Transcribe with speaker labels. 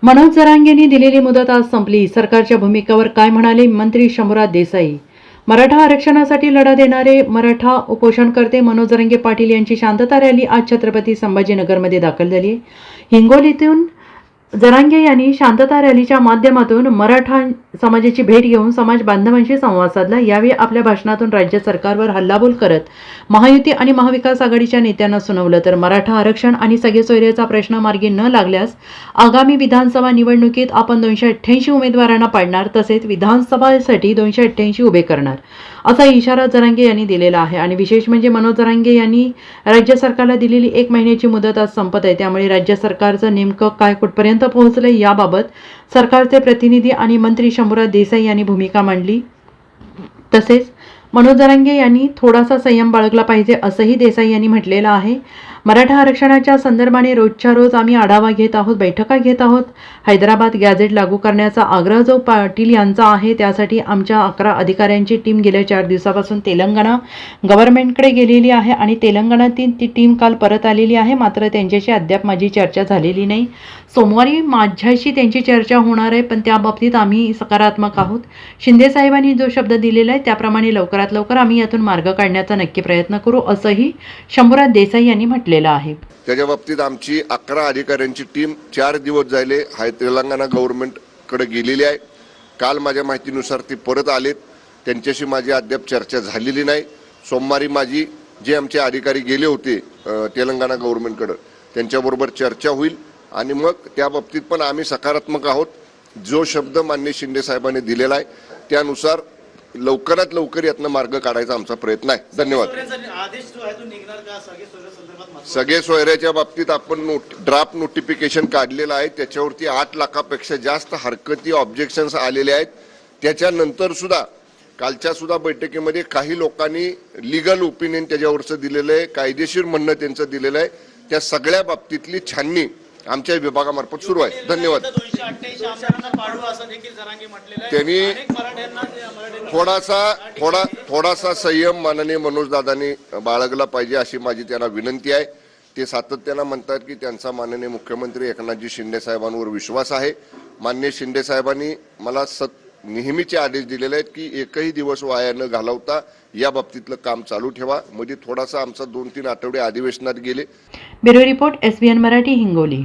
Speaker 1: मनोज जरांगेंनी दिलेली मुदत आज संपली. सरकारच्या भूमिकेवर काय म्हणाले मंत्री शंभूराज देसाई? मराठा आरक्षणासाठी लढा देणारे मराठा उपोषणकर्ते मनोज जरांगे पाटील यांची शांतता रॅली आज छत्रपती संभाजीनगरमध्ये दाखल झाली. हिंगोलीतून जरांगे यांनी शांतता रॅलीच्या माध्यमातून मराठा समाजाची भेट घेऊन समाज बांधवांशी संवाद साधला. यावेळी आपल्या भाषणातून राज्य सरकारवर हल्लाबोल करत महायुती आणि महाविकास आघाडीच्या नेत्यांना सुनावलं. तर मराठा आरक्षण आणि सगळेसोयरीचा प्रश्न मार्गी न लागल्यास आगामी विधानसभा निवडणुकीत आपण 288 उमेदवारांना पाडणार, तसेच विधानसभेसाठी 288 उभे करणार, असा इशारा जरांगे यांनी दिलेला आहे. आणि विशेष म्हणजे मनोज जरांगे यांनी राज्य सरकारला दिलेली 1 महिन्याची मुदत आज संपत आहे. त्यामुळे राज्य सरकारचं नेमकं काय कुठपर्यंत पोहोचलंय याबाबत सरकारचे प्रतिनिधी आणि मंत्री शंभूराज देसाई यांनी भूमिका मांडली. तसेच मनोज जरांगे यांनी थोडासा संयम बाळगला पाहिजे असंही देसाई यांनी म्हटलेलं आहे. मराठा आरक्षणाच्या संदर्भाने रोजच्या रोज आम्ही आढावा घेत आहोत, बैठका घेत आहोत. हैदराबाद गॅझेट लागू करण्याचा आग्रह जो पाटील यांचा आहे त्यासाठी आमच्या 11 अधिकाऱ्यांची टीम गेल्या 4 दिवसापासून तेलंगणा गव्हर्नमेंटकडे गेलेली आहे आणि तेलंगणातील ती टीम काल परत आलेली आहे. मात्र त्यांच्याशी अद्याप माझी चर्चा झालेली नाही. सोमवारी माझ्याशी त्यांची चर्चा होणार आहे, पण त्या बाबतीत आम्ही सकारात्मक आहोत. शिंदे साहेबांनी जो शब्द दिलेला आहे त्याप्रमाणे लवकरात लवकर आम्ही यातून मार्ग काढण्याचा नक्की प्रयत्न करू, असंही शंभूराज देसाई यांनी म्हटलेलं आहे.
Speaker 2: त्याच्या बाबतीत आमची 11 अधिकाऱ्यांची टीम 4 दिवस झाले तेलंगणा गव्हर्नमेंटकडे गेलेली आहे. काल माझ्या माहितीनुसार ती परत आलेत. त्यांच्याशी माझी अद्याप चर्चा झालेली नाही. सोमवारी माझी जे आमचे अधिकारी गेले होते तेलंगणा गव्हर्नमेंटकडे त्यांच्याबरोबर चर्चा होईल आणि मग त्या बाबतीत पण आम्ही सकारात्मक आहोत. जो शब्द माननीय शिंदे साहेबांनी दिलेला आहे त्यानुसार लवकरात लवकर यातनं मार्ग काढायचा आमचा प्रयत्न आहे. धन्यवाद. सगळे सोयऱ्याच्या बाबतीत आपण ड्राफ्ट नोटिफिकेशन काढलेलं आहे. त्याच्यावरती 8 लाखापेक्षा जास्त हरकती ऑब्जेक्शन्स आलेले आहेत. त्याच्यानंतर सुद्धा कालच्या सुद्धा बैठकीमध्ये काही लोकांनी लिगल ओपिनियन त्याच्यावरचं दिलेलं आहे, कायदेशीर म्हणणं त्यांचं दिलेलं आहे. त्या सगळ्या बाबतीतली छाननी आमच्या विभागामार्फत सुरू आहे. धन्यवाद. त्यांनी थोडासा संयम माननीय मनोज दादांनी बाळगला पाहिजे अशी माझी त्यांना विनंती आहे. ते सातत्यानं म्हणतात की त्यांचा माननीय मुख्यमंत्री एकनाथजी शिंदे साहेबांवर विश्वास आहे. माननीय शिंदे साहेबांनी मला नेहमीचे आदेश दिलेले आहेत की एकही दिवस वाया न घालवता या बाबतीतलं काम चालू ठेवा. मध्ये थोडासा आमचा 2-3 आठवडे अधिवेशनात गेले.
Speaker 1: Bureau report SBN Marathi, Hingoli.